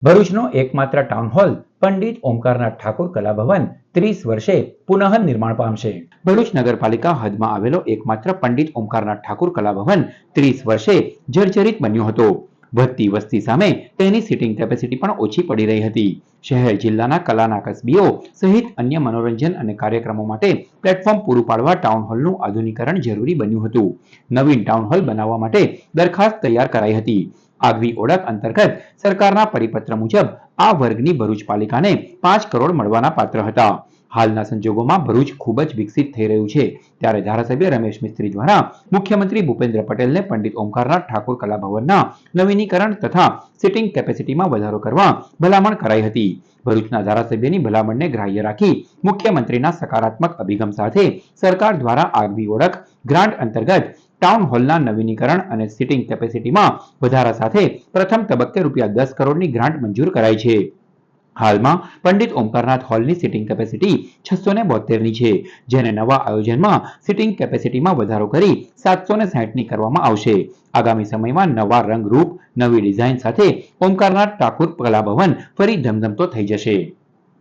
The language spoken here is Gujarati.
ભરૂચનો એકમાત્ર ટાઉન હોલ પંડિત ઓમકારનાથ ઠાકોર કલાભવન 30 વર્ષે પુનઃ નિર્માણ પામશે। ભરૂચ નગરપાલિકા હદમાં આવેલો એકમાત્ર પંડિત ઓમકારનાથ ઠાકોર કલાભવન 30 વર્ષે જર્જરિત બન્યો હતો। વધતી વસ્તી સામે તેની સીટિંગ કેપેસિટી પણ ઓછી પડી રહી હતી। શહેર જિલ્લાના કલાના કસબીઓ સહિત અન્ય મનોરંજન અને કાર્યક્રમો માટે પ્લેટફોર્મ પૂરું પાડવા ટાઉન હોલનું આધુનિકીકરણ જરૂરી બન્યું હતું। નવીન ટાઉન હોલ બનાવવા માટે દરખાસ્ત તૈયાર કરાઈ હતી। આગવી ઓળખ અંતર્ગત સરકારના પરિપત્ર મુજબ આ વર્ગની ભરૂચ પાલિકાને 5 કરોડ મળવાના પાત્ર હતા। હાલના સંજોગોમાં ભરૂચ ખૂબ જ વિકસિત થઈ રહ્યું છે, ત્યારે ધારાસભ્ય રમેશ મિસ્ત્રી દ્વારા મુખ્યમંત્રી ભૂપેન્દ્ર પટેલને પંડિત ઓમકારનાથ ઠાકોર કલાભવનના નવીનીકરણ તથા સિટિંગ કેપેસિટીમાં વધારો કરવા ભલામણ કરાઈ હતી। ભરૂચના ધારાસભ્યની ભલામણને ગ્રાહ્ય રાખી મુખ્યમંત્રીના સકારાત્મક અભિગમ સાથે સરકાર દ્વારા આગવી ઓળખ ગ્રાન્ટ અંતર્ગત ટાઉન હોલના નવીનીકરણ અને સિટિંગ કેપેસિટીમાં વધારા સાથે પ્રથમ તબક્કે ₹10 કરોડની ગ્રાન્ટ મંજૂર કરાઈ છે। હાલમાં પંડિત ઓમકારનાથ હોલની સિટિંગ કેપેસિટી 672ની છે, જેને નવા આયોજનમાં સિટિંગ કેપેસિટીમાં વધારો કરી 760ની કરવામાં આવશે। આગામી સમયમાં નવા રંગ રૂપ, નવી ડિઝાઇન સાથે ઓમકારનાથ ઠાકોર કલાભવન ફરી ધમધમતો થઈ જશે।